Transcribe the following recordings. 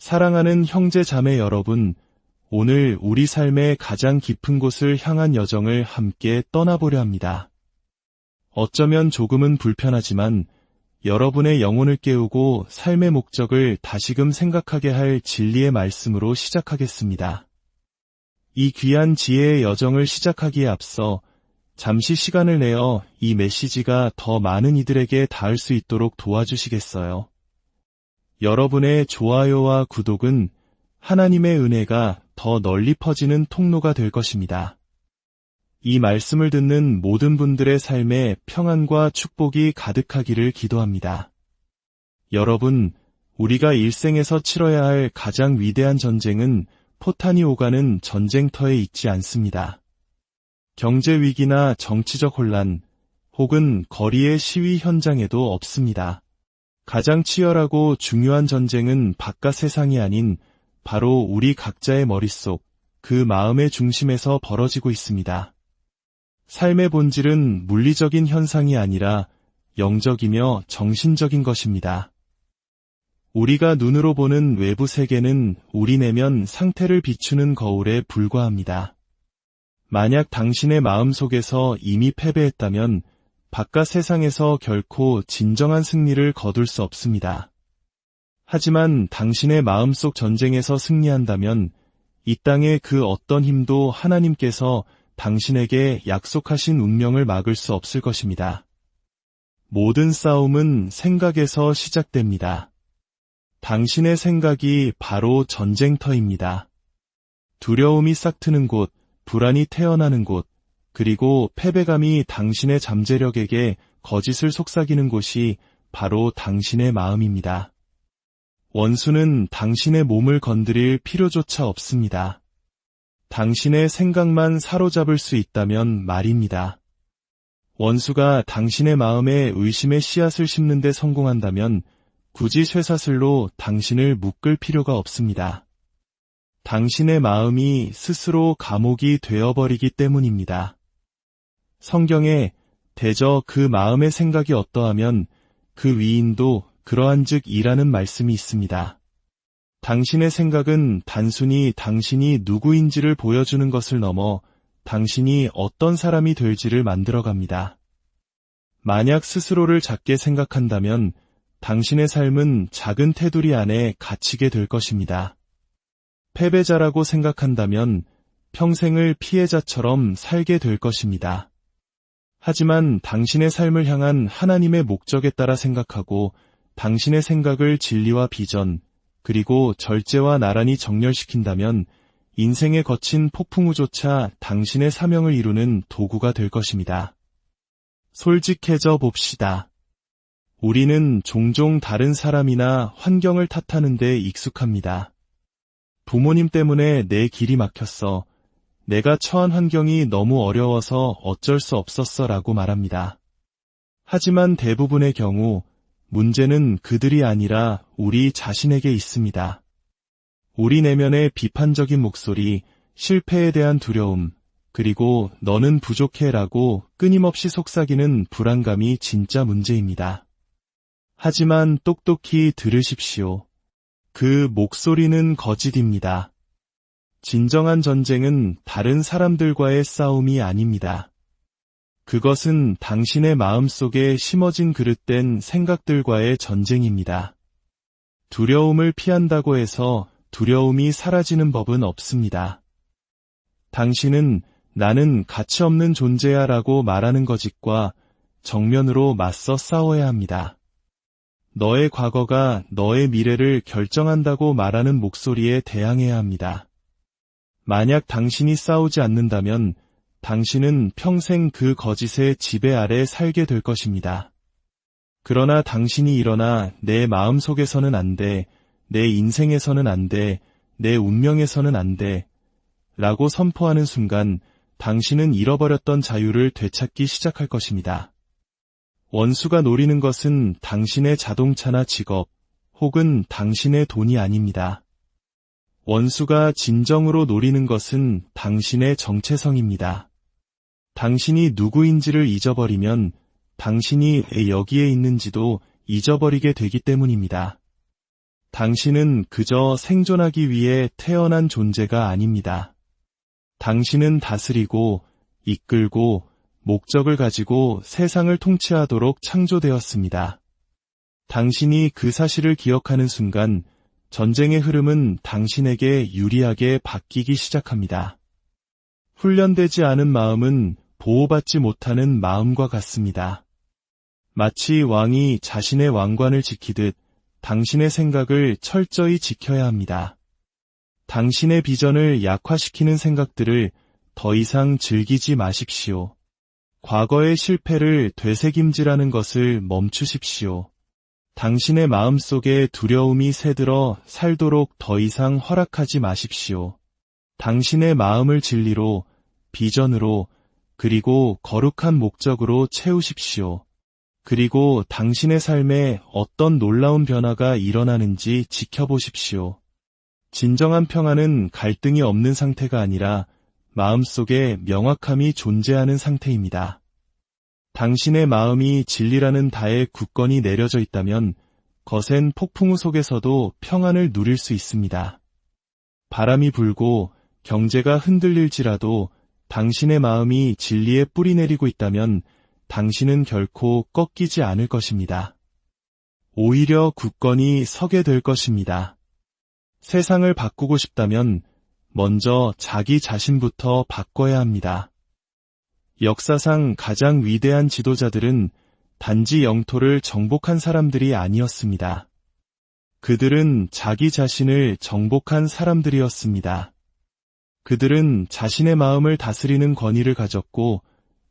사랑하는 형제 자매 여러분, 오늘 우리 삶의 가장 깊은 곳을 향한 여정을 함께 떠나보려 합니다. 어쩌면 조금은 불편하지만 여러분의 영혼을 깨우고 삶의 목적을 다시금 생각하게 할 진리의 말씀으로 시작하겠습니다. 이 귀한 지혜의 여정을 시작하기에 앞서 잠시 시간을 내어 이 메시지가 더 많은 이들에게 닿을 수 있도록 도와주시겠어요? 여러분의 좋아요와 구독은 하나님의 은혜가 더 널리 퍼지는 통로가 될 것입니다. 이 말씀을 듣는 모든 분들의 삶에 평안과 축복이 가득하기를 기도합니다. 여러분, 우리가 일생에서 치러야 할 가장 위대한 전쟁은 포탄이 오가는 전쟁터에 있지 않습니다. 경제 위기나 정치적 혼란, 혹은 거리의 시위 현장에도 없습니다. 가장 치열하고 중요한 전쟁은 바깥 세상이 아닌 바로 우리 각자의 머릿속, 그 마음의 중심에서 벌어지고 있습니다. 삶의 본질은 물리적인 현상이 아니라 영적이며 정신적인 것입니다. 우리가 눈으로 보는 외부 세계는 우리 내면 상태를 비추는 거울에 불과합니다. 만약 당신의 마음 속에서 이미 패배했다면 바깥 세상에서 결코 진정한 승리를 거둘 수 없습니다. 하지만 당신의 마음속 전쟁에서 승리한다면 이 땅의 그 어떤 힘도 하나님께서 당신에게 약속하신 운명을 막을 수 없을 것입니다. 모든 싸움은 생각에서 시작됩니다. 당신의 생각이 바로 전쟁터입니다. 두려움이 싹트는 곳, 불안이 태어나는 곳, 그리고 패배감이 당신의 잠재력에게 거짓을 속삭이는 곳이 바로 당신의 마음입니다. 원수는 당신의 몸을 건드릴 필요조차 없습니다. 당신의 생각만 사로잡을 수 있다면 말입니다. 원수가 당신의 마음에 의심의 씨앗을 심는 데 성공한다면 굳이 쇠사슬로 당신을 묶을 필요가 없습니다. 당신의 마음이 스스로 감옥이 되어버리기 때문입니다. 성경에 대저 그 마음의 생각이 어떠하면 그 위인도 그러한즉 이라는 말씀이 있습니다. 당신의 생각은 단순히 당신이 누구인지를 보여주는 것을 넘어 당신이 어떤 사람이 될지를 만들어갑니다. 만약 스스로를 작게 생각한다면 당신의 삶은 작은 테두리 안에 갇히게 될 것입니다. 패배자라고 생각한다면 평생을 피해자처럼 살게 될 것입니다. 하지만 당신의 삶을 향한 하나님의 목적에 따라 생각하고 당신의 생각을 진리와 비전, 그리고 절제와 나란히 정렬시킨다면 인생의 거친 폭풍우조차 당신의 사명을 이루는 도구가 될 것입니다. 솔직해져 봅시다. 우리는 종종 다른 사람이나 환경을 탓하는 데 익숙합니다. 부모님 때문에 내 길이 막혔어. 내가 처한 환경이 너무 어려워서 어쩔 수 없었어 라고 말합니다. 하지만 대부분의 경우 문제는 그들이 아니라 우리 자신에게 있습니다. 우리 내면의 비판적인 목소리, 실패에 대한 두려움, 그리고 너는 부족해 라고 끊임없이 속삭이는 불안감이 진짜 문제입니다. 하지만 똑똑히 들으십시오. 그 목소리는 거짓입니다. 진정한 전쟁은 다른 사람들과의 싸움이 아닙니다. 그것은 당신의 마음속에 심어진 그릇된 생각들과의 전쟁입니다. 두려움을 피한다고 해서 두려움이 사라지는 법은 없습니다. 당신은 나는 가치 없는 존재야 라고 말하는 거짓과 정면으로 맞서 싸워야 합니다. 너의 과거가 너의 미래를 결정한다고 말하는 목소리에 대항해야 합니다. 만약 당신이 싸우지 않는다면 당신은 평생 그 거짓의 지배 아래 살게 될 것입니다. 그러나 당신이 일어나 내 마음속에서는 안 돼, 내 인생에서는 안 돼, 내 운명에서는 안 돼, 라고 선포하는 순간 당신은 잃어버렸던 자유를 되찾기 시작할 것입니다. 원수가 노리는 것은 당신의 자동차나 직업, 혹은 당신의 돈이 아닙니다. 원수가 진정으로 노리는 것은 당신의 정체성입니다. 당신이 누구인지를 잊어버리면 당신이 왜 여기에 있는지도 잊어버리게 되기 때문입니다. 당신은 그저 생존하기 위해 태어난 존재가 아닙니다. 당신은 다스리고, 이끌고, 목적을 가지고 세상을 통치하도록 창조되었습니다. 당신이 그 사실을 기억하는 순간, 전쟁의 흐름은 당신에게 유리하게 바뀌기 시작합니다. 훈련되지 않은 마음은 보호받지 못하는 마음과 같습니다. 마치 왕이 자신의 왕관을 지키듯 당신의 생각을 철저히 지켜야 합니다. 당신의 비전을 약화시키는 생각들을 더 이상 즐기지 마십시오. 과거의 실패를 되새김질하는 것을 멈추십시오. 당신의 마음속에 두려움이 새들어 살도록 더 이상 허락하지 마십시오. 당신의 마음을 진리로, 비전으로, 그리고 거룩한 목적으로 채우십시오. 그리고 당신의 삶에 어떤 놀라운 변화가 일어나는지 지켜보십시오. 진정한 평안은 갈등이 없는 상태가 아니라 마음속에 명확함이 존재하는 상태입니다. 당신의 마음이 진리라는 다에 굳건히 내려져 있다면 거센 폭풍우 속에서도 평안을 누릴 수 있습니다. 바람이 불고 경제가 흔들릴지라도 당신의 마음이 진리에 뿌리 내리고 있다면 당신은 결코 꺾이지 않을 것입니다. 오히려 굳건히 서게 될 것입니다. 세상을 바꾸고 싶다면 먼저 자기 자신부터 바꿔야 합니다. 역사상 가장 위대한 지도자들은 단지 영토를 정복한 사람들이 아니었습니다. 그들은 자기 자신을 정복한 사람들이었습니다. 그들은 자신의 마음을 다스리는 권위를 가졌고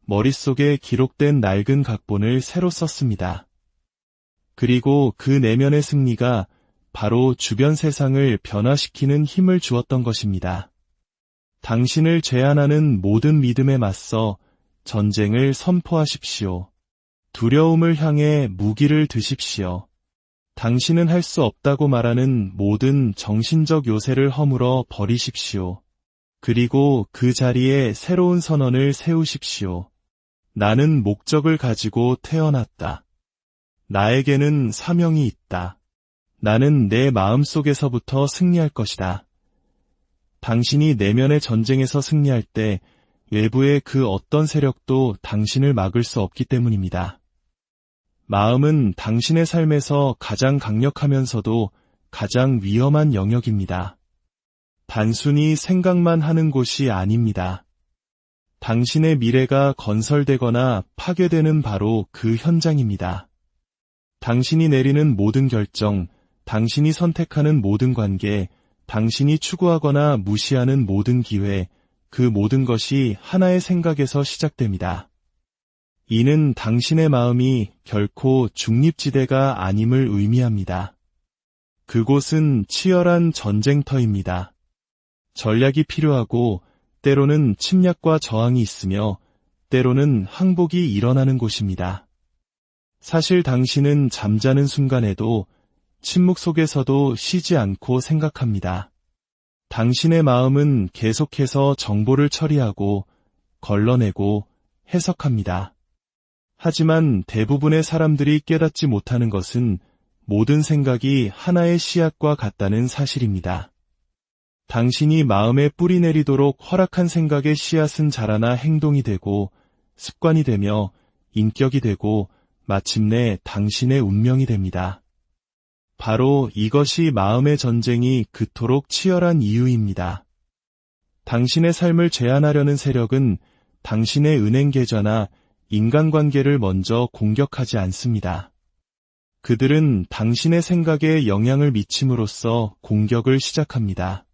머릿속에 기록된 낡은 각본을 새로 썼습니다. 그리고 그 내면의 승리가 바로 주변 세상을 변화시키는 힘을 주었던 것입니다. 당신을 제한하는 모든 믿음에 맞서 전쟁을 선포하십시오. 두려움을 향해 무기를 드십시오. 당신은 할 수 없다고 말하는 모든 정신적 요새를 허물어 버리십시오. 그리고 그 자리에 새로운 선언을 세우십시오. 나는 목적을 가지고 태어났다. 나에게는 사명이 있다. 나는 내 마음속에서부터 승리할 것이다. 당신이 내면의 전쟁에서 승리할 때 외부의 그 어떤 세력도 당신을 막을 수 없기 때문입니다. 마음은 당신의 삶에서 가장 강력하면서도 가장 위험한 영역입니다. 단순히 생각만 하는 곳이 아닙니다. 당신의 미래가 건설되거나 파괴되는 바로 그 현장입니다. 당신이 내리는 모든 결정, 당신이 선택하는 모든 관계, 당신이 추구하거나 무시하는 모든 기회, 그 모든 것이 하나의 생각에서 시작됩니다. 이는 당신의 마음이 결코 중립지대가 아님을 의미합니다. 그곳은 치열한 전쟁터입니다. 전략이 필요하고 때로는 침략과 저항이 있으며 때로는 항복이 일어나는 곳입니다. 사실 당신은 잠자는 순간에도 침묵 속에서도 쉬지 않고 생각합니다. 당신의 마음은 계속해서 정보를 처리하고 걸러내고 해석합니다. 하지만 대부분의 사람들이 깨닫지 못하는 것은 모든 생각이 하나의 씨앗과 같다는 사실입니다. 당신이 마음에 뿌리 내리도록 허락한 생각의 씨앗은 자라나 행동이 되고 습관이 되며 인격이 되고 마침내 당신의 운명이 됩니다. 바로 이것이 마음의 전쟁이 그토록 치열한 이유입니다. 당신의 삶을 제한하려는 세력은 당신의 은행 계좌나 인간관계를 먼저 공격하지 않습니다. 그들은 당신의 생각에 영향을 미침으로써 공격을 시작합니다.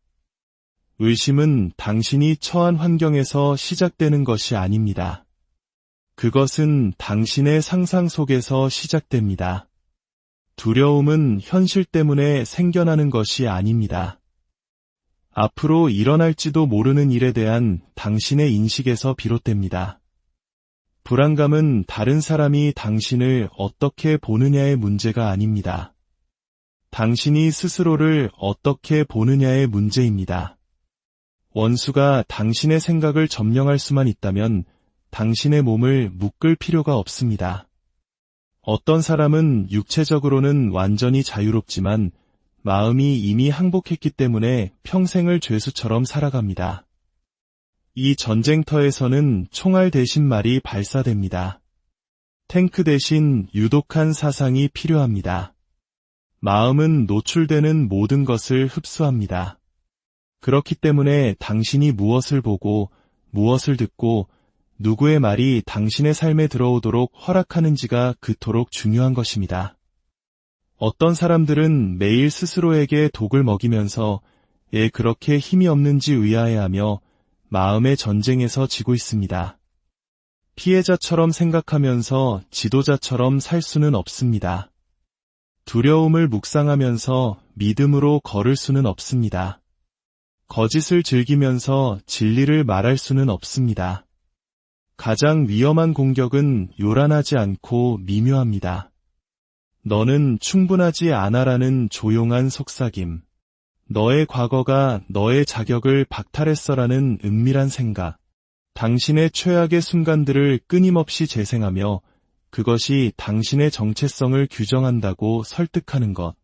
의심은 당신이 처한 환경에서 시작되는 것이 아닙니다. 그것은 당신의 상상 속에서 시작됩니다. 두려움은 현실 때문에 생겨나는 것이 아닙니다. 앞으로 일어날지도 모르는 일에 대한 당신의 인식에서 비롯됩니다. 불안감은 다른 사람이 당신을 어떻게 보느냐의 문제가 아닙니다. 당신이 스스로를 어떻게 보느냐의 문제입니다. 원수가 당신의 생각을 점령할 수만 있다면 당신의 몸을 묶을 필요가 없습니다. 어떤 사람은 육체적으로는 완전히 자유롭지만 마음이 이미 항복했기 때문에 평생을 죄수처럼 살아갑니다. 이 전쟁터에서는 총알 대신 말이 발사됩니다. 탱크 대신 유독한 사상이 필요합니다. 마음은 노출되는 모든 것을 흡수합니다. 그렇기 때문에 당신이 무엇을 보고 무엇을 듣고 누구의 말이 당신의 삶에 들어오도록 허락하는지가 그토록 중요한 것입니다. 어떤 사람들은 매일 스스로에게 독을 먹이면서 왜 그렇게 힘이 없는지 의아해하며 마음의 전쟁에서 지고 있습니다. 피해자처럼 생각하면서 지도자처럼 살 수는 없습니다. 두려움을 묵상하면서 믿음으로 걸을 수는 없습니다. 거짓을 즐기면서 진리를 말할 수는 없습니다. 가장 위험한 공격은 요란하지 않고 미묘합니다. 너는 충분하지 않아라는 조용한 속삭임. 너의 과거가 너의 자격을 박탈했어라는 은밀한 생각. 당신의 최악의 순간들을 끊임없이 재생하며 그것이 당신의 정체성을 규정한다고 설득하는 것.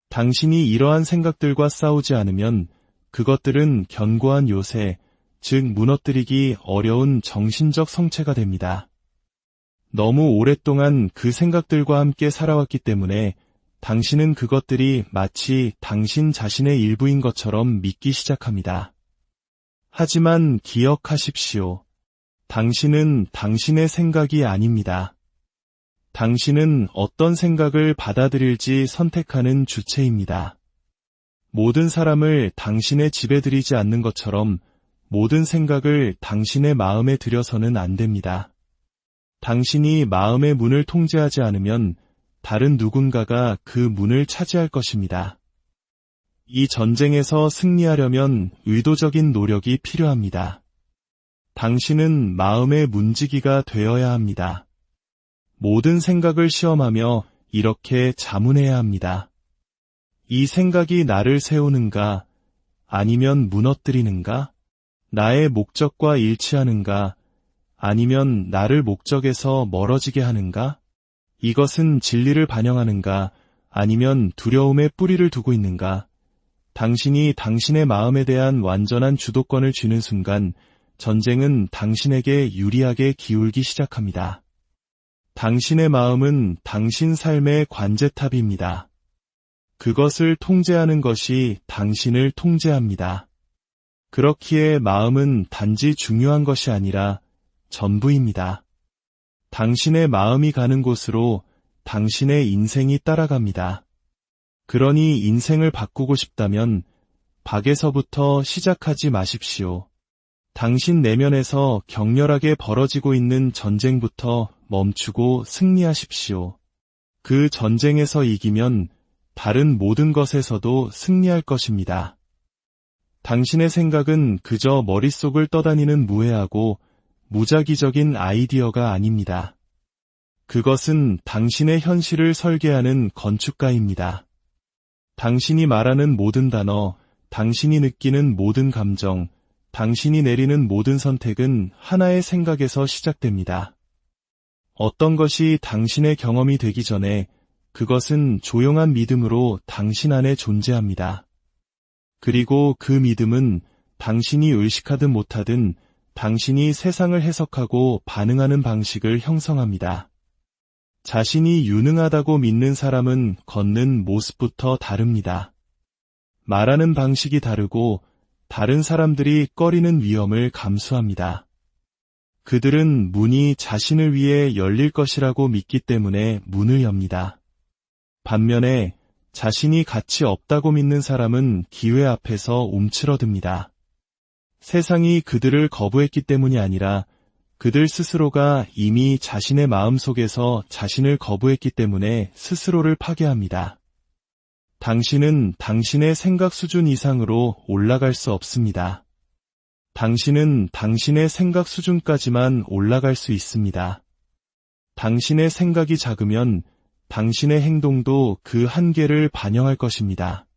당신이 이러한 생각들과 싸우지 않으면 그것들은 견고한 요새, 즉 무너뜨리기 어려운 정신적 성체가 됩니다. 너무 오랫동안 그 생각들과 함께 살아왔기 때문에 당신은 그것들이 마치 당신 자신의 일부인 것처럼 믿기 시작합니다. 하지만 기억하십시오. 당신은 당신의 생각이 아닙니다. 당신은 어떤 생각을 받아들일지 선택하는 주체입니다. 모든 사람을 당신의 집에 들이지 않는 것처럼 모든 생각을 당신의 마음에 들여서는 안 됩니다. 당신이 마음의 문을 통제하지 않으면 다른 누군가가 그 문을 차지할 것입니다. 이 전쟁에서 승리하려면 의도적인 노력이 필요합니다. 당신은 마음의 문지기가 되어야 합니다. 모든 생각을 시험하며 이렇게 자문해야 합니다. 이 생각이 나를 세우는가, 아니면 무너뜨리는가? 나의 목적과 일치하는가, 아니면 나를 목적에서 멀어지게 하는가? 이것은 진리를 반영하는가, 아니면 두려움의 뿌리를 두고 있는가? 당신이 당신의 마음에 대한 완전한 주도권을 쥐는 순간 전쟁은 당신에게 유리하게 기울기 시작합니다. 당신의 마음은 당신 삶의 관제탑입니다. 그것을 통제하는 것이 당신을 통제합니다. 그렇기에 마음은 단지 중요한 것이 아니라 전부입니다. 당신의 마음이 가는 곳으로 당신의 인생이 따라갑니다. 그러니 인생을 바꾸고 싶다면 박에서부터 시작하지 마십시오. 당신 내면에서 격렬하게 벌어지고 있는 전쟁부터 멈추고 승리하십시오. 그 전쟁에서 이기면 다른 모든 것에서도 승리할 것입니다. 당신의 생각은 그저 머릿속을 떠다니는 무해하고 무작위적인 아이디어가 아닙니다. 그것은 당신의 현실을 설계하는 건축가입니다. 당신이 말하는 모든 단어, 당신이 느끼는 모든 감정, 당신이 내리는 모든 선택은 하나의 생각에서 시작됩니다. 어떤 것이 당신의 경험이 되기 전에 그것은 조용한 믿음으로 당신 안에 존재합니다. 그리고 그 믿음은 당신이 의식하든 못하든 당신이 세상을 해석하고 반응하는 방식을 형성합니다. 자신이 유능하다고 믿는 사람은 걷는 모습부터 다릅니다. 말하는 방식이 다르고 다른 사람들이 꺼리는 위험을 감수합니다. 그들은 문이 자신을 위해 열릴 것이라고 믿기 때문에 문을 엽니다. 반면에 자신이 가치 없다고 믿는 사람은 기회 앞에서 움츠러듭니다. 세상이 그들을 거부했기 때문이 아니라 그들 스스로가 이미 자신의 마음속에서 자신을 거부했기 때문에 스스로를 파괴합니다. 당신은 당신의 생각 수준 이상으로 올라갈 수 없습니다. 당신은 당신의 생각 수준까지만 올라갈 수 있습니다. 당신의 생각이 작으면 당신의 행동도 그 한계를 반영할 것입니다.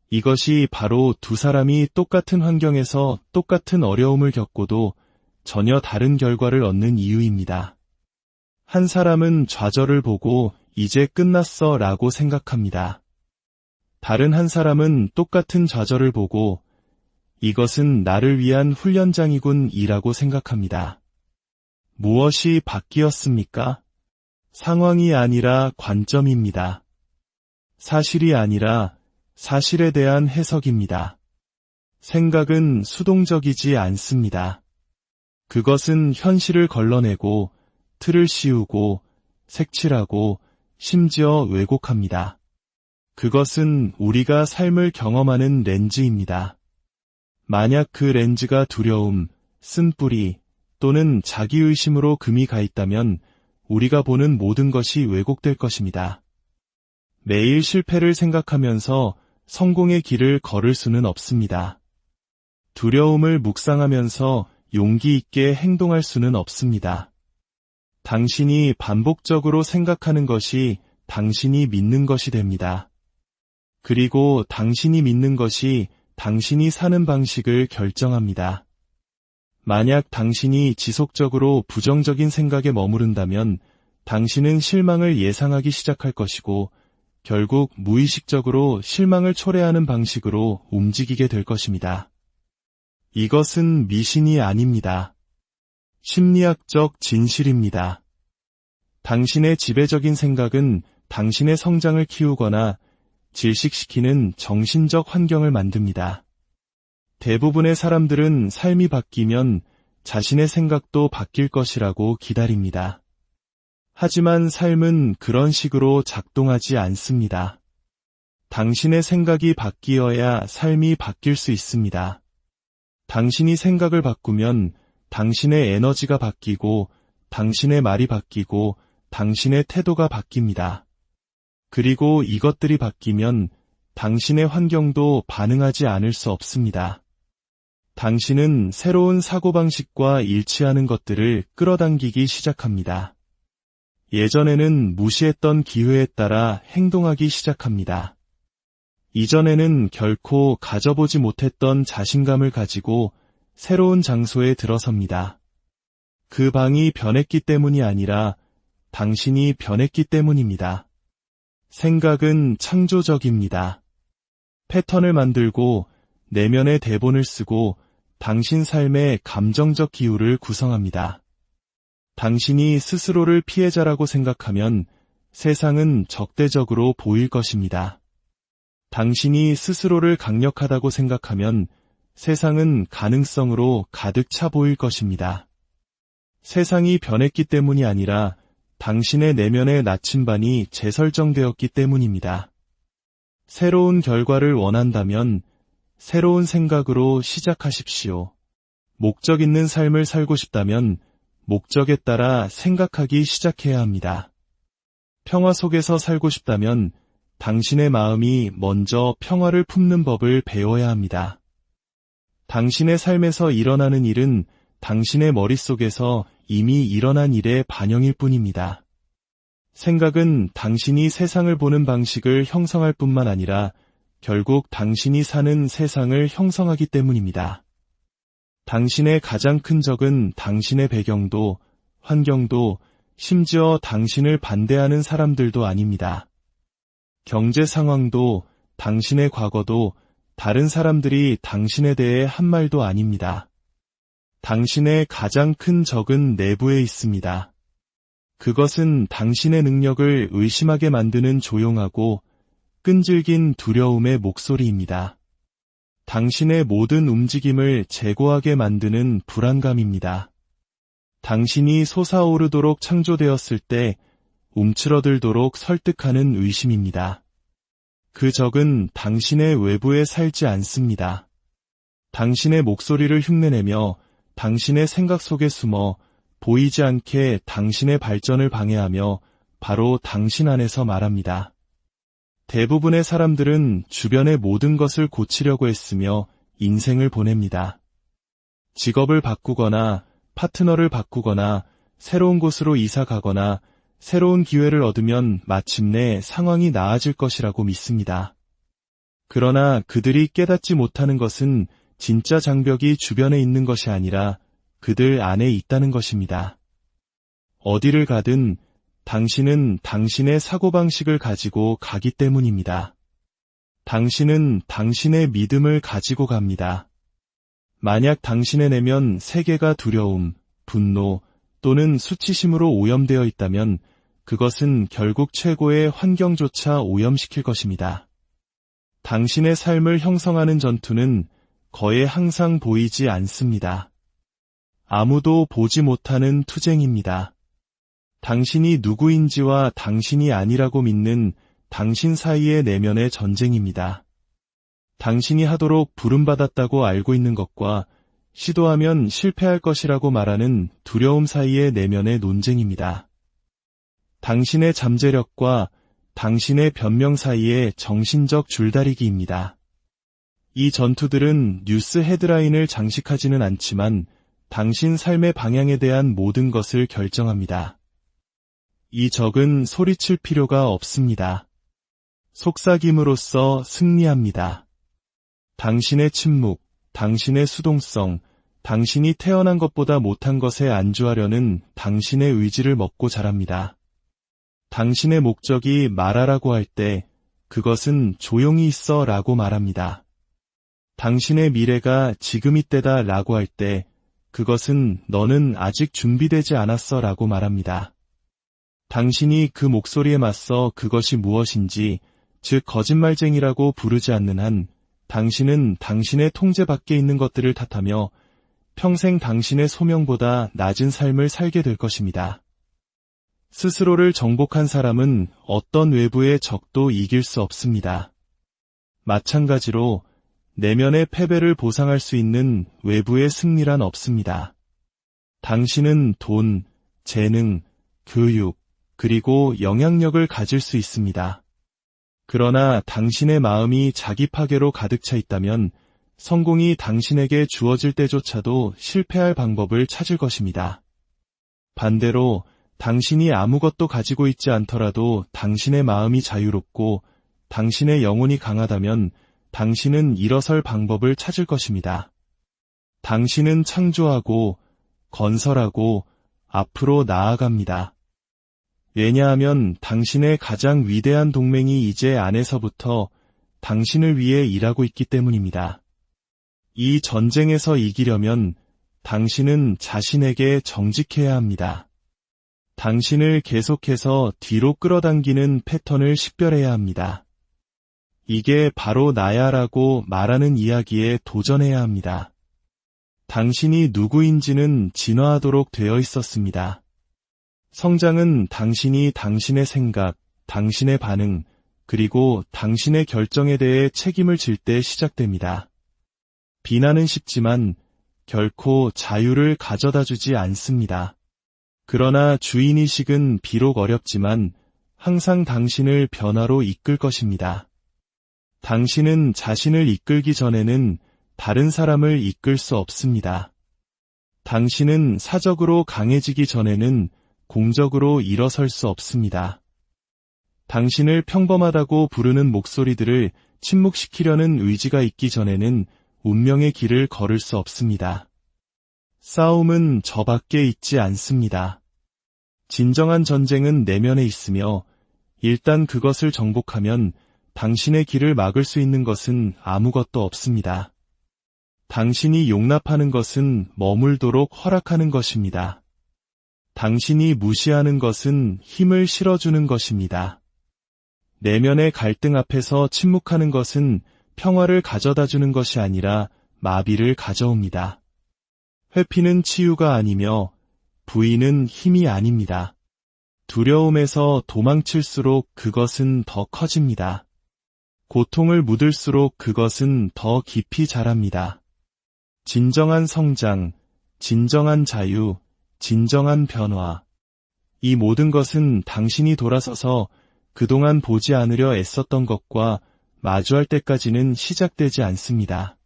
이것이 바로 두 사람이 똑같은 환경에서 똑같은 어려움을 겪고도 전혀 다른 결과를 얻는 이유입니다. 한 사람은 좌절을 보고 이제 끝났어 라고 생각합니다. 다른 한 사람은 똑같은 좌절을 보고 이것은 나를 위한 훈련장이군 이라고 생각합니다. 무엇이 바뀌었습니까? 상황이 아니라 관점입니다. 사실이 아니라 사실에 대한 해석입니다. 생각은 수동적이지 않습니다. 그것은 현실을 걸러내고 틀을 씌우고 색칠하고 심지어 왜곡합니다. 그것은 우리가 삶을 경험하는 렌즈입니다. 만약 그 렌즈가 두려움, 쓴뿌리 또는 자기의심으로 금이 가 있다면 우리가 보는 모든 것이 왜곡될 것입니다. 매일 실패를 생각하면서 성공의 길을 걸을 수는 없습니다. 두려움을 묵상하면서 용기 있게 행동할 수는 없습니다. 당신이 반복적으로 생각하는 것이 당신이 믿는 것이 됩니다. 그리고 당신이 믿는 것이 당신이 사는 방식을 결정합니다. 만약 당신이 지속적으로 부정적인 생각에 머무른다면 당신은 실망을 예상하기 시작할 것이고 결국 무의식적으로 실망을 초래하는 방식으로 움직이게 될 것입니다. 이것은 미신이 아닙니다. 심리학적 진실입니다. 당신의 지배적인 생각은 당신의 성장을 키우거나 질식시키는 정신적 환경을 만듭니다. 대부분의 사람들은 삶이 바뀌면 자신의 생각도 바뀔 것이라고 기다립니다. 하지만 삶은 그런 식으로 작동하지 않습니다. 당신의 생각이 바뀌어야 삶이 바뀔 수 있습니다. 당신이 생각을 바꾸면 당신의 에너지가 바뀌고 당신의 말이 바뀌고 당신의 태도가 바뀝니다. 그리고 이것들이 바뀌면 당신의 환경도 반응하지 않을 수 없습니다. 당신은 새로운 사고방식과 일치하는 것들을 끌어당기기 시작합니다. 예전에는 무시했던 기회에 따라 행동하기 시작합니다. 이전에는 결코 가져보지 못했던 자신감을 가지고 새로운 장소에 들어섭니다. 그 방이 변했기 때문이 아니라 당신이 변했기 때문입니다. 생각은 창조적입니다. 패턴을 만들고 내면의 대본을 쓰고 당신 삶의 감정적 기후를 구성합니다. 당신이 스스로를 피해자라고 생각하면 세상은 적대적으로 보일 것입니다. 당신이 스스로를 강력하다고 생각하면 세상은 가능성으로 가득 차 보일 것입니다. 세상이 변했기 때문이 아니라 당신의 내면의 나침반이 재설정되었기 때문입니다. 새로운 결과를 원한다면 새로운 생각으로 시작하십시오. 목적 있는 삶을 살고 싶다면 목적에 따라 생각하기 시작해야 합니다. 평화 속에서 살고 싶다면 당신의 마음이 먼저 평화를 품는 법을 배워야 합니다. 당신의 삶에서 일어나는 일은 당신의 머릿속에서 이미 일어난 일의 반영일 뿐입니다. 생각은 당신이 세상을 보는 방식을 형성할 뿐만 아니라 결국 당신이 사는 세상을 형성하기 때문입니다. 당신의 가장 큰 적은 당신의 배경도, 환경도, 심지어 당신을 반대하는 사람들도 아닙니다. 경제 상황도, 당신의 과거도, 다른 사람들이 당신에 대해 한 말도 아닙니다. 당신의 가장 큰 적은 내부에 있습니다. 그것은 당신의 능력을 의심하게 만드는 조용하고 끈질긴 두려움의 목소리입니다. 당신의 모든 움직임을 재고하게 만드는 불안감입니다. 당신이 솟아오르도록 창조되었을 때 움츠러들도록 설득하는 의심입니다. 그 적은 당신의 외부에 살지 않습니다. 당신의 목소리를 흉내내며 당신의 생각 속에 숨어 보이지 않게 당신의 발전을 방해하며 바로 당신 안에서 말합니다. 대부분의 사람들은 주변의 모든 것을 고치려고 했으며 인생을 보냅니다. 직업을 바꾸거나 파트너를 바꾸거나 새로운 곳으로 이사 가거나 새로운 기회를 얻으면 마침내 상황이 나아질 것이라고 믿습니다. 그러나 그들이 깨닫지 못하는 것은 진짜 장벽이 주변에 있는 것이 아니라 그들 안에 있다는 것입니다. 어디를 가든 당신은 당신의 사고방식을 가지고 가기 때문입니다. 당신은 당신의 믿음을 가지고 갑니다. 만약 당신의 내면 세계가 두려움, 분노 또는 수치심으로 오염되어 있다면 그것은 결국 최고의 환경조차 오염시킬 것입니다. 당신의 삶을 형성하는 전투는 거의 항상 보이지 않습니다. 아무도 보지 못하는 투쟁입니다. 당신이 누구인지와 당신이 아니라고 믿는 당신 사이의 내면의 전쟁입니다. 당신이 하도록 부름받았다고 알고 있는 것과 시도하면 실패할 것이라고 말하는 두려움 사이의 내면의 논쟁입니다. 당신의 잠재력과 당신의 변명 사이의 정신적 줄다리기입니다. 이 전투들은 뉴스 헤드라인을 장식하지는 않지만 당신 삶의 방향에 대한 모든 것을 결정합니다. 이 적은 소리칠 필요가 없습니다. 속삭임으로써 승리합니다. 당신의 침묵, 당신의 수동성, 당신이 태어난 것보다 못한 것에 안주하려는 당신의 의지를 먹고 자랍니다. 당신의 목적이 말하라고 할 때 그것은 조용히 있어 라고 말합니다. 당신의 미래가 지금 이때다 라고 할 때 그것은 너는 아직 준비되지 않았어 라고 말합니다. 당신이 그 목소리에 맞서 그것이 무엇인지, 즉 거짓말쟁이라고 부르지 않는 한 당신은 당신의 통제 밖에 있는 것들을 탓하며 평생 당신의 소명보다 낮은 삶을 살게 될 것입니다. 스스로를 정복한 사람은 어떤 외부의 적도 이길 수 없습니다. 마찬가지로 내면의 패배를 보상할 수 있는 외부의 승리란 없습니다. 당신은 돈, 재능, 교육, 그리고 영향력을 가질 수 있습니다. 그러나 당신의 마음이 자기 파괴로 가득 차 있다면 성공이 당신에게 주어질 때조차도 실패할 방법을 찾을 것입니다. 반대로 당신이 아무것도 가지고 있지 않더라도 당신의 마음이 자유롭고 당신의 영혼이 강하다면 당신은 일어설 방법을 찾을 것입니다. 당신은 창조하고 건설하고 앞으로 나아갑니다. 왜냐하면 당신의 가장 위대한 동맹이 이제 안에서부터 당신을 위해 일하고 있기 때문입니다. 이 전쟁에서 이기려면 당신은 자신에게 정직해야 합니다. 당신을 계속해서 뒤로 끌어당기는 패턴을 식별해야 합니다. 이게 바로 나야라고 말하는 이야기에 도전해야 합니다. 당신이 누구인지는 진화하도록 되어 있었습니다. 성장은 당신이 당신의 생각, 당신의 반응, 그리고 당신의 결정에 대해 책임을 질 때 시작됩니다. 비난은 쉽지만 결코 자유를 가져다 주지 않습니다. 그러나 주인의식은 비록 어렵지만 항상 당신을 변화로 이끌 것입니다. 당신은 자신을 이끌기 전에는 다른 사람을 이끌 수 없습니다. 당신은 사적으로 강해지기 전에는 공적으로 일어설 수 없습니다. 당신을 평범하다고 부르는 목소리들을 침묵시키려는 의지가 있기 전에는 운명의 길을 걸을 수 없습니다. 싸움은 저 밖에 있지 않습니다. 진정한 전쟁은 내면에 있으며 일단 그것을 정복하면 당신의 길을 막을 수 있는 것은 아무것도 없습니다. 당신이 용납하는 것은 머물도록 허락하는 것입니다. 당신이 무시하는 것은 힘을 실어주는 것입니다. 내면의 갈등 앞에서 침묵하는 것은 평화를 가져다주는 것이 아니라 마비를 가져옵니다. 회피는 치유가 아니며 부인은 힘이 아닙니다. 두려움에서 도망칠수록 그것은 더 커집니다. 고통을 묻을수록 그것은 더 깊이 자랍니다. 진정한 성장, 진정한 자유, 진정한 변화. 이 모든 것은 당신이 돌아서서 그동안 보지 않으려 애썼던 것과 마주할 때까지는 시작되지 않습니다.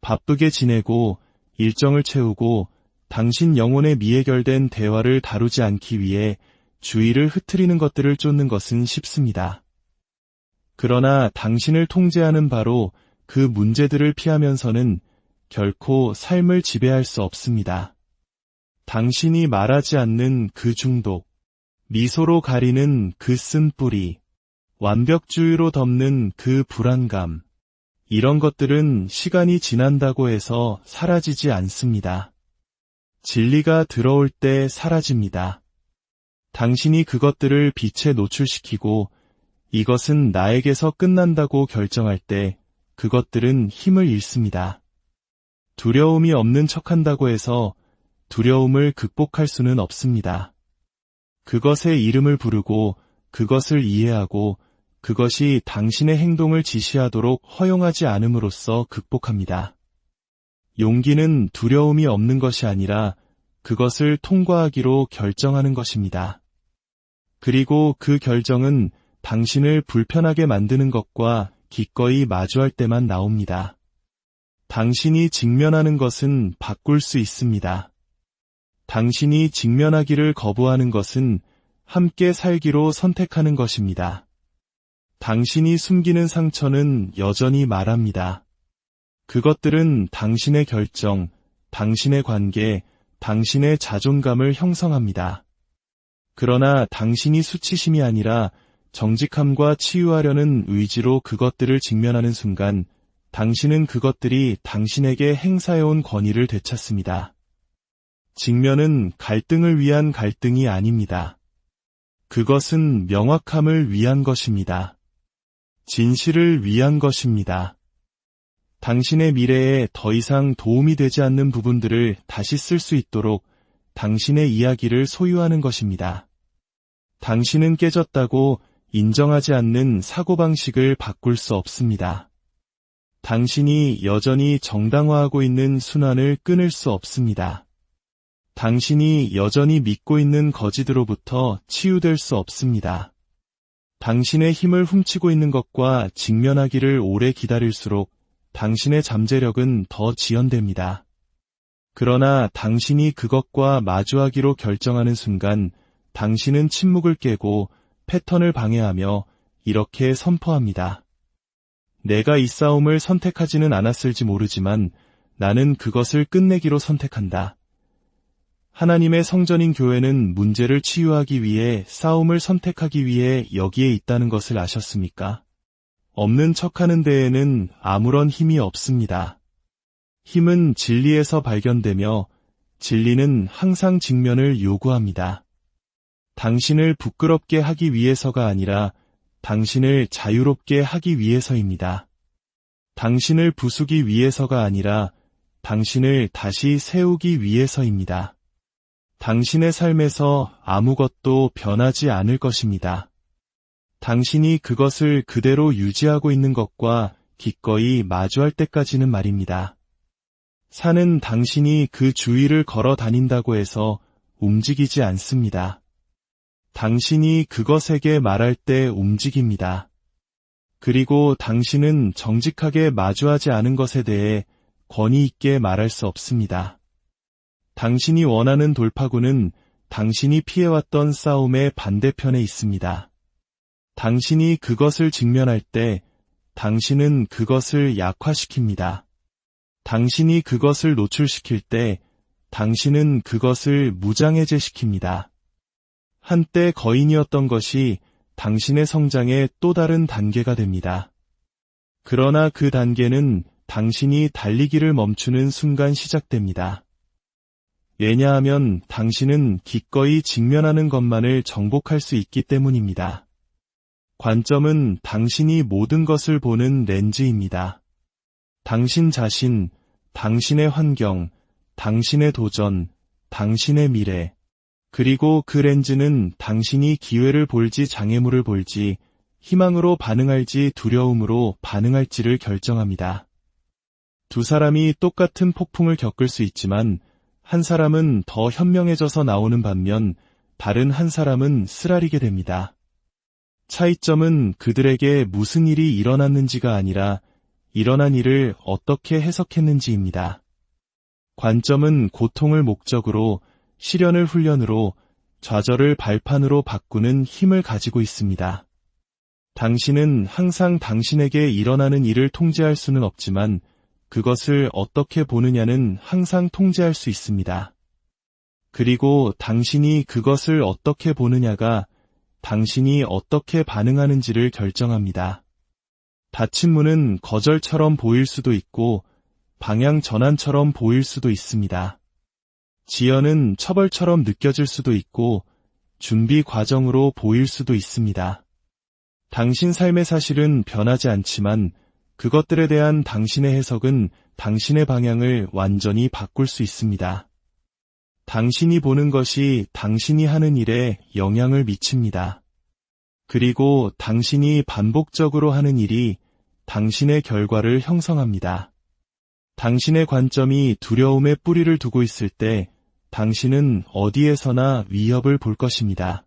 바쁘게 지내고 일정을 채우고 당신 영혼에 미해결된 대화를 다루지 않기 위해 주의를 흐트리는 것들을 쫓는 것은 쉽습니다. 그러나 당신을 통제하는 바로 그 문제들을 피하면서는 결코 삶을 지배할 수 없습니다. 당신이 말하지 않는 그 중독, 미소로 가리는 그 쓴뿌리, 완벽주의로 덮는 그 불안감, 이런 것들은 시간이 지난다고 해서 사라지지 않습니다. 진리가 들어올 때 사라집니다. 당신이 그것들을 빛에 노출시키고 이것은 나에게서 끝난다고 결정할 때 그것들은 힘을 잃습니다. 두려움이 없는 척한다고 해서 두려움을 극복할 수는 없습니다. 그것의 이름을 부르고 그것을 이해하고 그것이 당신의 행동을 지시하도록 허용하지 않음으로써 극복합니다. 용기는 두려움이 없는 것이 아니라 그것을 통과하기로 결정하는 것입니다. 그리고 그 결정은 당신을 불편하게 만드는 것과 기꺼이 마주할 때만 나옵니다. 당신이 직면하는 것은 바꿀 수 있습니다. 당신이 직면하기를 거부하는 것은 함께 살기로 선택하는 것입니다. 당신이 숨기는 상처는 여전히 말합니다. 그것들은 당신의 결정, 당신의 관계, 당신의 자존감을 형성합니다. 그러나 당신이 수치심이 아니라 정직함과 치유하려는 의지로 그것들을 직면하는 순간 당신은 그것들이 당신에게 행사해온 권위를 되찾습니다. 직면은 갈등을 위한 갈등이 아닙니다. 그것은 명확함을 위한 것입니다. 진실을 위한 것입니다. 당신의 미래에 더 이상 도움이 되지 않는 부분들을 다시 쓸 수 있도록 당신의 이야기를 소유하는 것입니다. 당신은 깨졌다고 인정하지 않는 사고방식을 바꿀 수 없습니다. 당신이 여전히 정당화하고 있는 순환을 끊을 수 없습니다. 당신이 여전히 믿고 있는 거짓으로부터 치유될 수 없습니다. 당신의 힘을 훔치고 있는 것과 직면하기를 오래 기다릴수록 당신의 잠재력은 더 지연됩니다. 그러나 당신이 그것과 마주하기로 결정하는 순간 당신은 침묵을 깨고 패턴을 방해하며 이렇게 선포합니다. 내가 이 싸움을 선택하지는 않았을지 모르지만 나는 그것을 끝내기로 선택한다. 하나님의 성전인 교회는 문제를 치유하기 위해 싸움을 선택하기 위해 여기에 있다는 것을 아셨습니까? 없는 척하는 데에는 아무런 힘이 없습니다. 힘은 진리에서 발견되며 진리는 항상 직면을 요구합니다. 당신을 부끄럽게 하기 위해서가 아니라 당신을 자유롭게 하기 위해서입니다. 당신을 부수기 위해서가 아니라 당신을 다시 세우기 위해서입니다. 당신의 삶에서 아무것도 변하지 않을 것입니다. 당신이 그것을 그대로 유지하고 있는 것과 기꺼이 마주할 때까지는 말입니다. 산은 당신이 그 주위를 걸어 다닌다고 해서 움직이지 않습니다. 당신이 그것에게 말할 때 움직입니다. 그리고 당신은 정직하게 마주하지 않은 것에 대해 권위 있게 말할 수 없습니다. 당신이 원하는 돌파구는 당신이 피해왔던 싸움의 반대편에 있습니다. 당신이 그것을 직면할 때 당신은 그것을 약화시킵니다. 당신이 그것을 노출시킬 때 당신은 그것을 무장해제시킵니다. 한때 거인이었던 것이 당신의 성장의 또 다른 단계가 됩니다. 그러나 그 단계는 당신이 달리기를 멈추는 순간 시작됩니다. 왜냐하면 당신은 기꺼이 직면하는 것만을 정복할 수 있기 때문입니다. 관점은 당신이 모든 것을 보는 렌즈입니다. 당신 자신, 당신의 환경, 당신의 도전, 당신의 미래, 그리고 그 렌즈는 당신이 기회를 볼지 장애물을 볼지, 희망으로 반응할지 두려움으로 반응할지를 결정합니다. 두 사람이 똑같은 폭풍을 겪을 수 있지만 한 사람은 더 현명해져서 나오는 반면 다른 한 사람은 쓰라리게 됩니다. 차이점은 그들에게 무슨 일이 일어났는지가 아니라 일어난 일을 어떻게 해석했는지입니다. 관점은 고통을 목적으로, 시련을 훈련으로, 좌절을 발판으로 바꾸는 힘을 가지고 있습니다. 당신은 항상 당신에게 일어나는 일을 통제할 수는 없지만 그것을 어떻게 보느냐는 항상 통제할 수 있습니다. 그리고 당신이 그것을 어떻게 보느냐가 당신이 어떻게 반응하는지를 결정합니다. 닫힌 문은 거절처럼 보일 수도 있고 방향 전환처럼 보일 수도 있습니다. 지연은 처벌처럼 느껴질 수도 있고 준비 과정으로 보일 수도 있습니다. 당신 삶의 사실은 변하지 않지만 그것들에 대한 당신의 해석은 당신의 방향을 완전히 바꿀 수 있습니다. 당신이 보는 것이 당신이 하는 일에 영향을 미칩니다. 그리고 당신이 반복적으로 하는 일이 당신의 결과를 형성합니다. 당신의 관점이 두려움에 뿌리를 두고 있을 때 당신은 어디에서나 위협을 볼 것입니다.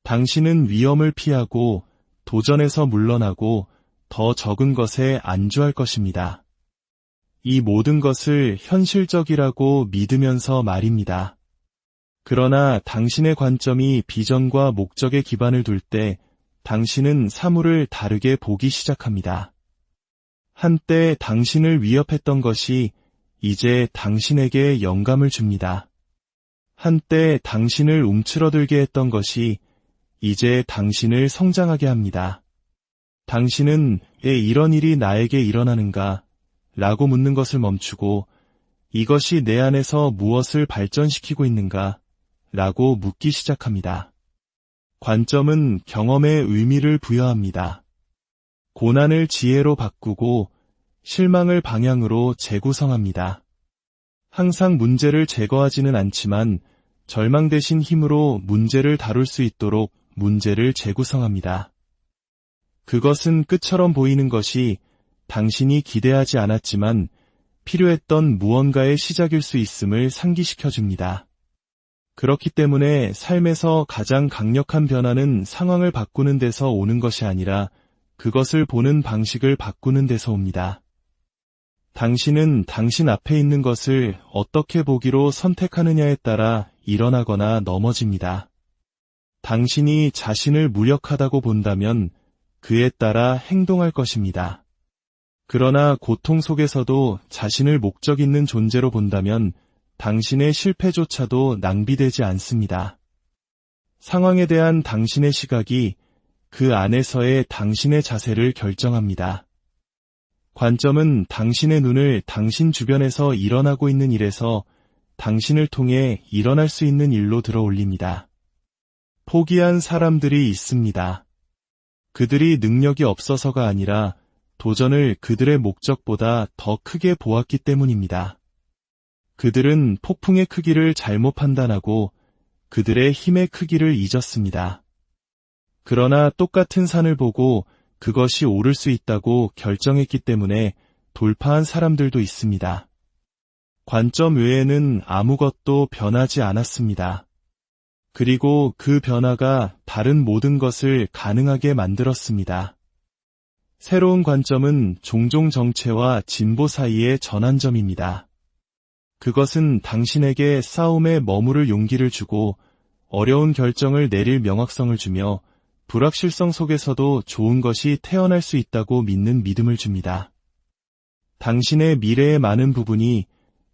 당신은 위험을 피하고 도전에서 물러나고 더 적은 것에 안주할 것입니다. 이 모든 것을 현실적이라고 믿으면서 말입니다. 그러나 당신의 관점이 비전과 목적에 기반을 둘 때 당신은 사물을 다르게 보기 시작합니다. 한때 당신을 위협했던 것이 이제 당신에게 영감을 줍니다. 한때 당신을 움츠러들게 했던 것이 이제 당신을 성장하게 합니다. 당신은 왜 이런 일이 나에게 일어나는가? 라고 묻는 것을 멈추고 이것이 내 안에서 무엇을 발전시키고 있는가? 라고 묻기 시작합니다. 관점은 경험에 의미를 부여합니다. 고난을 지혜로 바꾸고 실망을 방향으로 재구성합니다. 항상 문제를 제거하지는 않지만 절망 대신 힘으로 문제를 다룰 수 있도록 문제를 재구성합니다. 그것은 끝처럼 보이는 것이 당신이 기대하지 않았지만 필요했던 무언가의 시작일 수 있음을 상기시켜줍니다. 그렇기 때문에 삶에서 가장 강력한 변화는 상황을 바꾸는 데서 오는 것이 아니라 그것을 보는 방식을 바꾸는 데서 옵니다. 당신은 당신 앞에 있는 것을 어떻게 보기로 선택하느냐에 따라 일어나거나 넘어집니다. 당신이 자신을 무력하다고 본다면 그에 따라 행동할 것입니다. 그러나 고통 속에서도 자신을 목적 있는 존재로 본다면 당신의 실패조차도 낭비되지 않습니다. 상황에 대한 당신의 시각이 그 안에서의 당신의 자세를 결정합니다. 관점은 당신의 눈을 당신 주변에서 일어나고 있는 일에서 당신을 통해 일어날 수 있는 일로 들어 올립니다. 포기한 사람들이 있습니다. 그들이 능력이 없어서가 아니라 도전을 그들의 목적보다 더 크게 보았기 때문입니다. 그들은 폭풍의 크기를 잘못 판단하고 그들의 힘의 크기를 잊었습니다. 그러나 똑같은 산을 보고 그것이 오를 수 있다고 결정했기 때문에 돌파한 사람들도 있습니다. 관점 외에는 아무것도 변하지 않았습니다. 그리고 그 변화가 다른 모든 것을 가능하게 만들었습니다. 새로운 관점은 종종 정체와 진보 사이의 전환점입니다. 그것은 당신에게 싸움에 머무를 용기를 주고 어려운 결정을 내릴 명확성을 주며 불확실성 속에서도 좋은 것이 태어날 수 있다고 믿는 믿음을 줍니다. 당신의 미래의 많은 부분이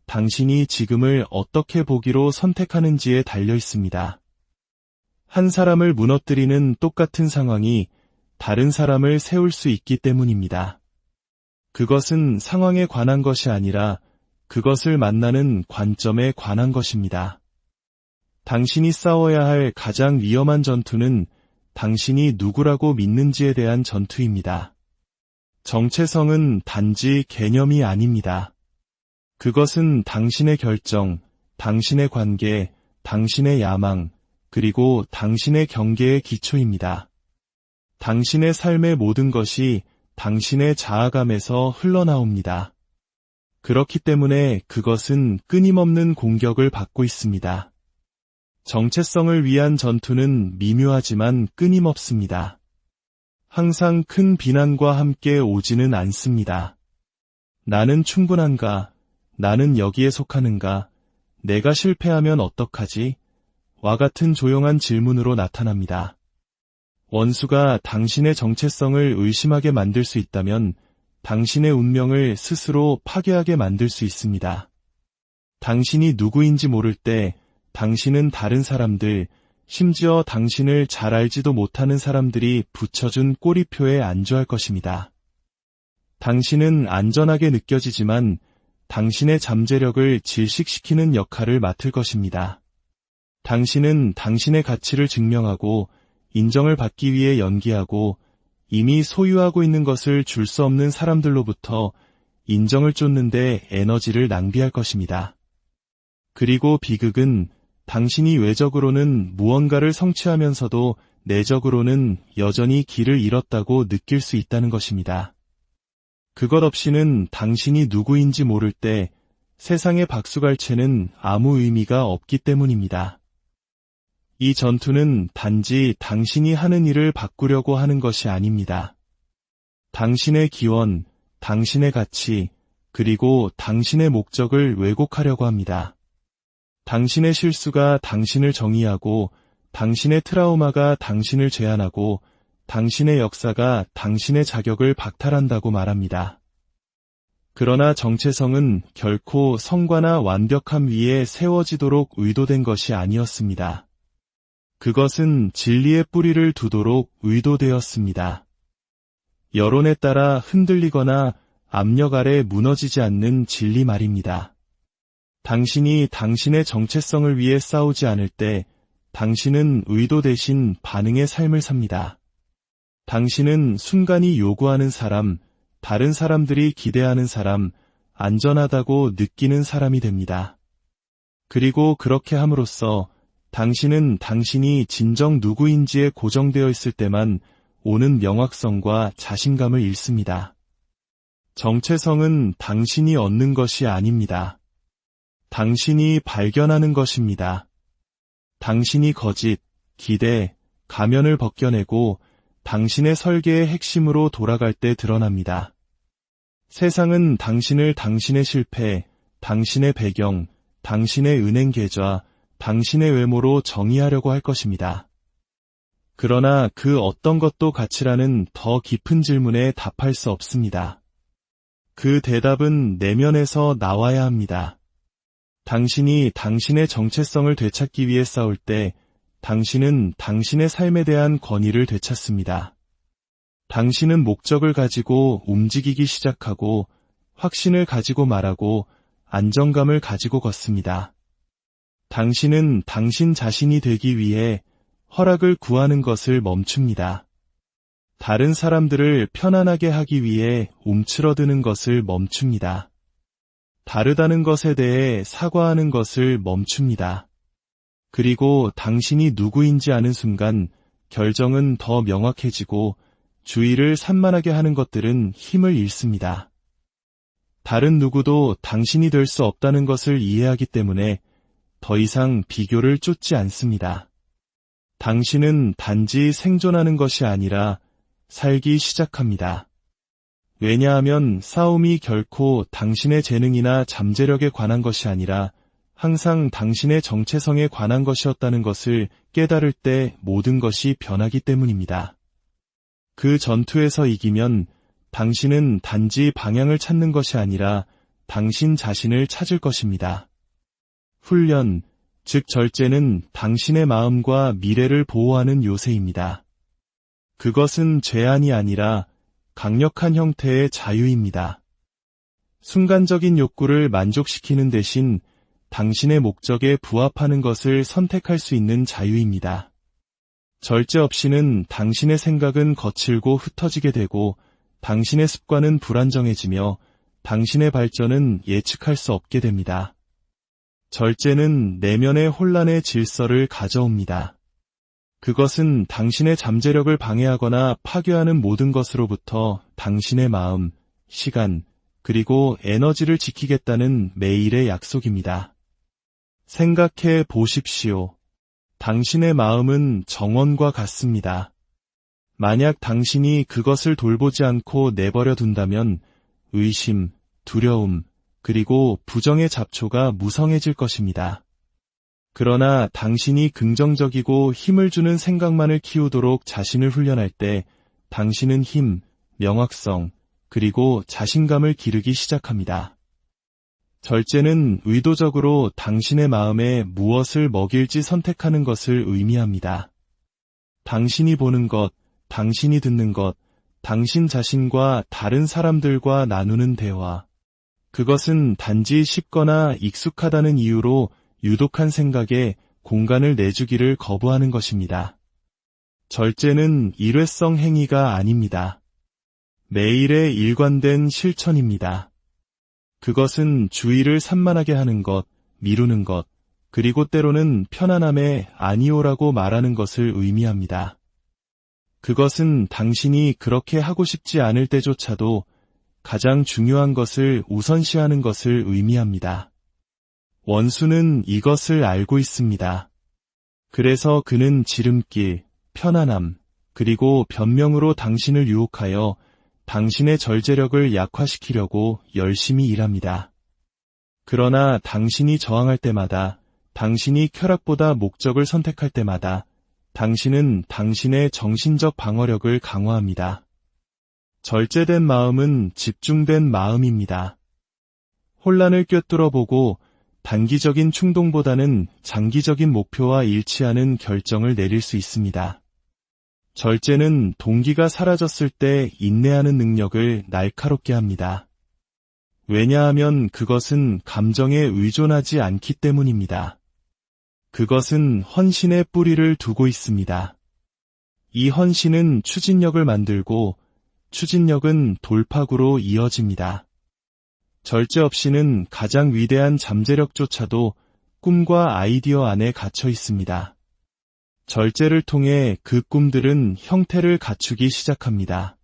당신이 지금을 어떻게 보기로 선택하는지에 달려 있습니다. 한 사람을 무너뜨리는 똑같은 상황이 다른 사람을 세울 수 있기 때문입니다. 그것은 상황에 관한 것이 아니라 그것을 만나는 관점에 관한 것입니다. 당신이 싸워야 할 가장 위험한 전투는 당신이 누구라고 믿는지에 대한 전투입니다. 정체성은 단지 개념이 아닙니다. 그것은 당신의 결정, 당신의 관계, 당신의 야망, 그리고 당신의 경계의 기초입니다. 당신의 삶의 모든 것이 당신의 자아감에서 흘러나옵니다. 그렇기 때문에 그것은 끊임없는 공격을 받고 있습니다. 정체성을 위한 전투는 미묘하지만 끊임없습니다. 항상 큰 비난과 함께 오지는 않습니다. 나는 충분한가? 나는 여기에 속하는가? 내가 실패하면 어떡하지? 와 같은 조용한 질문으로 나타납니다. 원수가 당신의 정체성을 의심하게 만들 수 있다면 당신의 운명을 스스로 파괴하게 만들 수 있습니다. 당신이 누구인지 모를 때 당신은 다른 사람들, 심지어 당신을 잘 알지도 못하는 사람들이 붙여준 꼬리표에 안주할 것입니다. 당신은 안전하게 느껴지지만 당신의 잠재력을 질식시키는 역할을 맡을 것입니다. 당신은 당신의 가치를 증명하고 인정을 받기 위해 연기하고 이미 소유하고 있는 것을 줄 수 없는 사람들로부터 인정을 쫓는데 에너지를 낭비할 것입니다. 그리고 비극은 당신이 외적으로는 무언가를 성취하면서도 내적으로는 여전히 길을 잃었다고 느낄 수 있다는 것입니다. 그것 없이는 당신이 누구인지 모를 때 세상의 박수갈채는 아무 의미가 없기 때문입니다. 이 전투는 단지 당신이 하는 일을 바꾸려고 하는 것이 아닙니다. 당신의 기원, 당신의 가치, 그리고 당신의 목적을 왜곡하려고 합니다. 당신의 실수가 당신을 정의하고 당신의 트라우마가 당신을 제한하고 당신의 역사가 당신의 자격을 박탈한다고 말합니다. 그러나 정체성은 결코 성과나 완벽함 위에 세워지도록 의도된 것이 아니었습니다. 그것은 진리의 뿌리를 두도록 의도되었습니다. 여론에 따라 흔들리거나 압력 아래 무너지지 않는 진리 말입니다. 당신이 당신의 정체성을 위해 싸우지 않을 때 당신은 의도 대신 반응의 삶을 삽니다. 당신은 순간이 요구하는 사람, 다른 사람들이 기대하는 사람, 안전하다고 느끼는 사람이 됩니다. 그리고 그렇게 함으로써 당신은 당신이 진정 누구인지에 고정되어 있을 때만 오는 명확성과 자신감을 잃습니다. 정체성은 당신이 얻는 것이 아닙니다. 당신이 발견하는 것입니다. 당신이 거짓, 기대, 가면을 벗겨내고 당신의 설계의 핵심으로 돌아갈 때 드러납니다. 세상은 당신을 당신의 실패, 당신의 배경, 당신의 은행 계좌, 당신의 외모로 정의하려고 할 것입니다. 그러나 그 어떤 것도 가치라는 더 깊은 질문에 답할 수 없습니다. 그 대답은 내면에서 나와야 합니다. 당신이 당신의 정체성을 되찾기 위해 싸울 때 당신은 당신의 삶에 대한 권위를 되찾습니다. 당신은 목적을 가지고 움직이기 시작하고 확신을 가지고 말하고 안정감을 가지고 걷습니다. 당신은 당신 자신이 되기 위해 허락을 구하는 것을 멈춥니다. 다른 사람들을 편안하게 하기 위해 움츠러드는 것을 멈춥니다. 다르다는 것에 대해 사과하는 것을 멈춥니다. 그리고 당신이 누구인지 아는 순간 결정은 더 명확해지고 주의를 산만하게 하는 것들은 힘을 잃습니다. 다른 누구도 당신이 될 수 없다는 것을 이해하기 때문에 더 이상 비교를 쫓지 않습니다. 당신은 단지 생존하는 것이 아니라 살기 시작합니다. 왜냐하면 싸움이 결코 당신의 재능이나 잠재력에 관한 것이 아니라 항상 당신의 정체성에 관한 것이었다는 것을 깨달을 때 모든 것이 변하기 때문입니다. 그 전투에서 이기면 당신은 단지 방향을 찾는 것이 아니라 당신 자신을 찾을 것입니다. 훈련, 즉 절제는 당신의 마음과 미래를 보호하는 요새입니다. 그것은 제한이 아니라 강력한 형태의 자유입니다. 순간적인 욕구를 만족시키는 대신 당신의 목적에 부합하는 것을 선택할 수 있는 자유입니다. 절제 없이는 당신의 생각은 거칠고 흩어지게 되고 당신의 습관은 불안정해지며 당신의 발전은 예측할 수 없게 됩니다. 절제는 내면의 혼란의 질서를 가져옵니다. 그것은 당신의 잠재력을 방해하거나 파괴하는 모든 것으로부터 당신의 마음, 시간, 그리고 에너지를 지키겠다는 매일의 약속입니다. 생각해 보십시오. 당신의 마음은 정원과 같습니다. 만약 당신이 그것을 돌보지 않고 내버려 둔다면 의심, 두려움, 그리고 부정의 잡초가 무성해질 것입니다. 그러나 당신이 긍정적이고 힘을 주는 생각만을 키우도록 자신을 훈련할 때 당신은 힘, 명확성, 그리고 자신감을 기르기 시작합니다. 절제는 의도적으로 당신의 마음에 무엇을 먹일지 선택하는 것을 의미합니다. 당신이 보는 것, 당신이 듣는 것, 당신 자신과 다른 사람들과 나누는 대화. 그것은 단지 쉽거나 익숙하다는 이유로 유독한 생각에 공간을 내주기를 거부하는 것입니다. 절제는 일회성 행위가 아닙니다. 매일의 일관된 실천입니다. 그것은 주의를 산만하게 하는 것, 미루는 것, 그리고 때로는 편안함에 아니오라고 말하는 것을 의미합니다. 그것은 당신이 그렇게 하고 싶지 않을 때조차도 가장 중요한 것을 우선시하는 것을 의미합니다. 원수는 이것을 알고 있습니다. 그래서 그는 지름길, 편안함, 그리고 변명으로 당신을 유혹하여 당신의 절제력을 약화시키려고 열심히 일합니다. 그러나 당신이 저항할 때마다, 당신이 쾌락보다 목적을 선택할 때마다 당신은 당신의 정신적 방어력을 강화합니다. 절제된 마음은 집중된 마음입니다. 혼란을 꿰뚫어 보고 단기적인 충동보다는 장기적인 목표와 일치하는 결정을 내릴 수 있습니다. 절제는 동기가 사라졌을 때 인내하는 능력을 날카롭게 합니다. 왜냐하면 그것은 감정에 의존하지 않기 때문입니다. 그것은 헌신의 뿌리를 두고 있습니다. 이 헌신은 추진력을 만들고 추진력은 돌파구로 이어집니다. 절제 없이는 가장 위대한 잠재력조차도 꿈과 아이디어 안에 갇혀 있습니다. 절제를 통해 그 꿈들은 형태를 갖추기 시작합니다.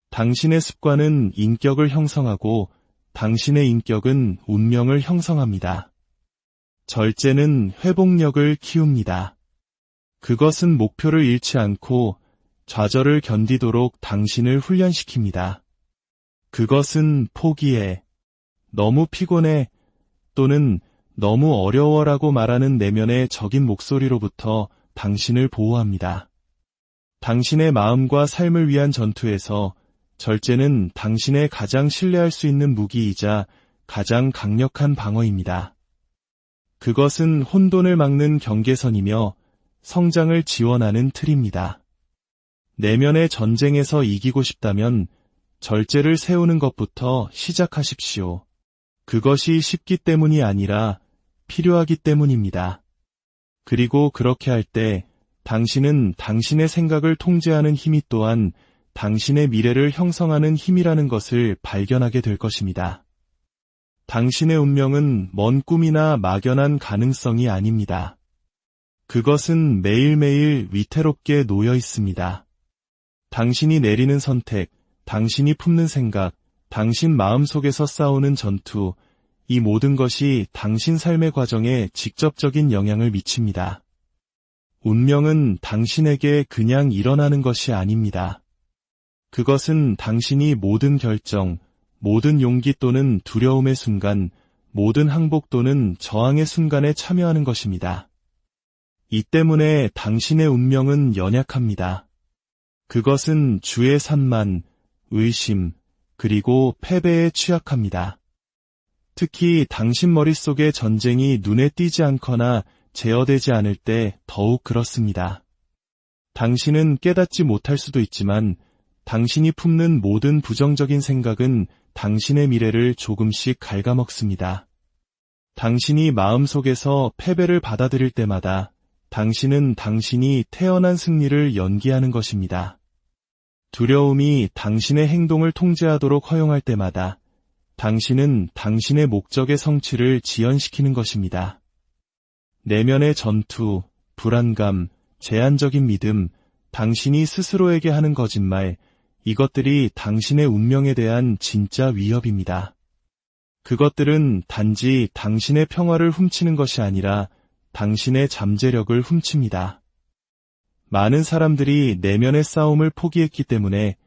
당신의 습관은 인격을 형성하고 당신의 인격은 운명을 형성합니다. 절제는 회복력을 키웁니다. 그것은 목표를 잃지 않고 좌절을 견디도록 당신을 훈련시킵니다. 그것은 포기해, 너무 피곤해 또는 너무 어려워라고 말하는 내면의 적인 목소리로부터 당신을 보호합니다. 당신의 마음과 삶을 위한 전투에서 절제는 당신의 가장 신뢰할 수 있는 무기이자 가장 강력한 방어입니다. 그것은 혼돈을 막는 경계선이며 성장을 지원하는 틀입니다. 내면의 전쟁에서 이기고 싶다면 절제를 세우는 것부터 시작하십시오. 그것이 쉽기 때문이 아니라 필요하기 때문입니다. 그리고 그렇게 할 때 당신은 당신의 생각을 통제하는 힘이 또한 당신의 미래를 형성하는 힘이라는 것을 발견하게 될 것입니다. 당신의 운명은 먼 꿈이나 막연한 가능성이 아닙니다. 그것은 매일매일 위태롭게 놓여 있습니다. 당신이 내리는 선택, 당신이 품는 생각, 당신 마음속에서 싸우는 전투, 이 모든 것이 당신 삶의 과정에 직접적인 영향을 미칩니다. 운명은 당신에게 그냥 일어나는 것이 아닙니다. 그것은 당신이 모든 결정, 모든 용기 또는 두려움의 순간, 모든 항복 또는 저항의 순간에 참여하는 것입니다. 이 때문에 당신의 운명은 연약합니다. 그것은 주의 산만, 의심, 그리고 패배에 취약합니다. 특히 당신 머릿속의 전쟁이 눈에 띄지 않거나 제어되지 않을 때 더욱 그렇습니다. 당신은 깨닫지 못할 수도 있지만 당신이 품는 모든 부정적인 생각은 당신의 미래를 조금씩 갉아먹습니다. 당신이 마음속에서 패배를 받아들일 때마다 당신은 당신이 태어난 승리를 연기하는 것입니다. 두려움이 당신의 행동을 통제하도록 허용할 때마다 당신은 당신의 목적의 성취를 지연시키는 것입니다. 내면의 전투, 불안감, 제한적인 믿음, 당신이 스스로에게 하는 거짓말, 이것들이 당신의 운명에 대한 진짜 위협입니다. 그것들은 단지 당신의 평화를 훔치는 것이 아니라 당신의 잠재력을 훔칩니다. 많은 사람들이 내면의 싸움을 포기했기 때문에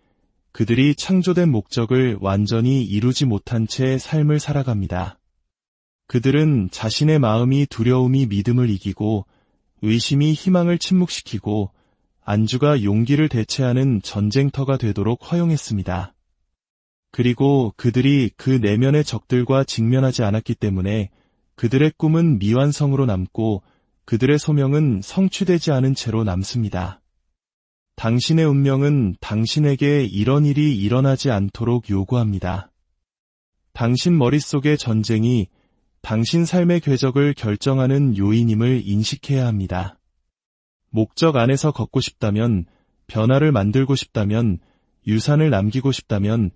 그들이 창조된 목적을 완전히 이루지 못한 채 삶을 살아갑니다. 그들은 자신의 마음이 두려움이 믿음을 이기고 의심이 희망을 침묵시키고 안주가 용기를 대체하는 전쟁터가 되도록 허용했습니다. 그리고 그들이 그 내면의 적들과 직면하지 않았기 때문에 그들의 꿈은 미완성으로 남고 그들의 소명은 성취되지 않은 채로 남습니다. 당신의 운명은 당신에게 이런 일이 일어나지 않도록 요구합니다. 당신 머릿속의 전쟁이 당신 삶의 궤적을 결정하는 요인임을 인식해야 합니다. 목적 안에서 걷고 싶다면, 변화를 만들고 싶다면, 유산을 남기고 싶다면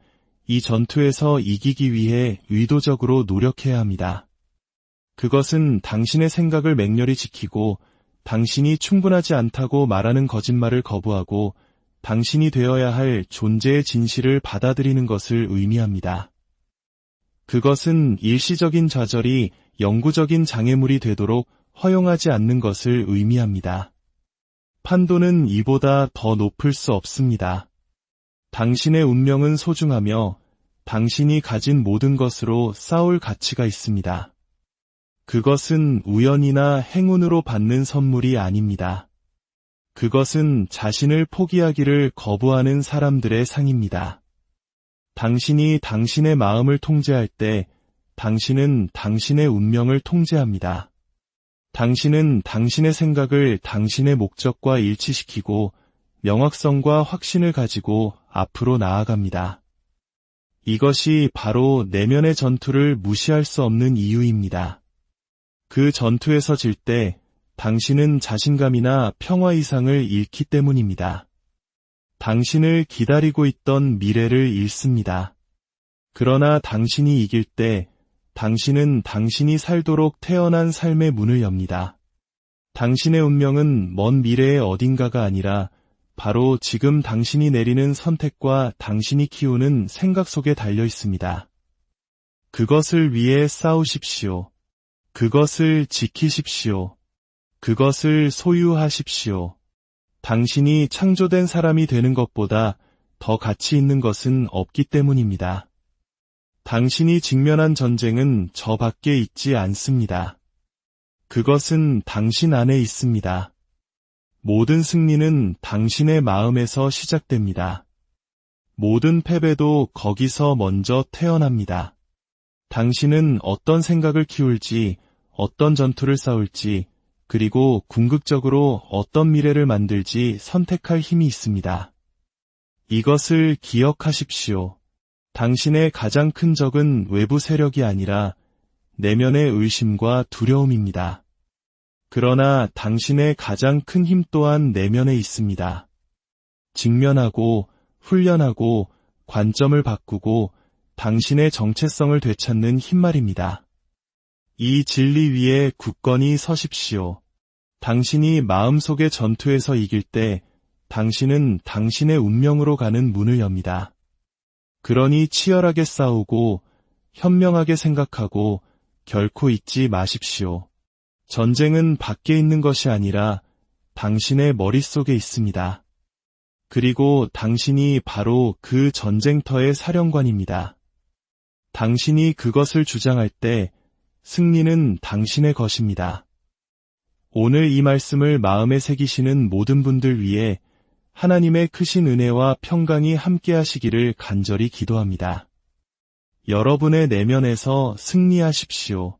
이 전투에서 이기기 위해 의도적으로 노력해야 합니다. 그것은 당신의 생각을 맹렬히 지키고 당신이 충분하지 않다고 말하는 거짓말을 거부하고 당신이 되어야 할 존재의 진실을 받아들이는 것을 의미합니다. 그것은 일시적인 좌절이 영구적인 장애물이 되도록 허용하지 않는 것을 의미합니다. 판도는 이보다 더 높을 수 없습니다. 당신의 운명은 소중하며 당신이 가진 모든 것으로 싸울 가치가 있습니다. 그것은 우연이나 행운으로 받는 선물이 아닙니다. 그것은 자신을 포기하기를 거부하는 사람들의 상입니다. 당신이 당신의 마음을 통제할 때 당신은 당신의 운명을 통제합니다. 당신은 당신의 생각을 당신의 목적과 일치시키고 명확성과 확신을 가지고 앞으로 나아갑니다. 이것이 바로 내면의 전투를 무시할 수 없는 이유입니다. 그 전투에서 질 때 당신은 자신감이나 평화 이상을 잃기 때문입니다. 당신을 기다리고 있던 미래를 잃습니다. 그러나 당신이 이길 때 당신은 당신이 살도록 태어난 삶의 문을 엽니다. 당신의 운명은 먼 미래의 어딘가가 아니라 바로 지금 당신이 내리는 선택과 당신이 키우는 생각 속에 달려 있습니다. 그것을 위해 싸우십시오. 그것을 지키십시오. 그것을 소유하십시오. 당신이 창조된 사람이 되는 것보다 더 가치 있는 것은 없기 때문입니다. 당신이 직면한 전쟁은 저 밖에 있지 않습니다. 그것은 당신 안에 있습니다. 모든 승리는 당신의 마음에서 시작됩니다. 모든 패배도 거기서 먼저 태어납니다. 당신은 어떤 생각을 키울지, 어떤 전투를 싸울지, 그리고 궁극적으로 어떤 미래를 만들지 선택할 힘이 있습니다. 이것을 기억하십시오. 당신의 가장 큰 적은 외부 세력이 아니라 내면의 의심과 두려움입니다. 그러나 당신의 가장 큰 힘 또한 내면에 있습니다. 직면하고, 훈련하고, 관점을 바꾸고, 당신의 정체성을 되찾는 힘 말입니다. 이 진리 위에 굳건히 서십시오. 당신이 마음속의 전투에서 이길 때 당신은 당신의 운명으로 가는 문을 엽니다. 그러니 치열하게 싸우고 현명하게 생각하고 결코 잊지 마십시오. 전쟁은 밖에 있는 것이 아니라 당신의 머릿속에 있습니다. 그리고 당신이 바로 그 전쟁터의 사령관입니다. 당신이 그것을 주장할 때 승리는 당신의 것입니다. 오늘 이 말씀을 마음에 새기시는 모든 분들 위해 하나님의 크신 은혜와 평강이 함께하시기를 간절히 기도합니다. 여러분의 내면에서 승리하십시오.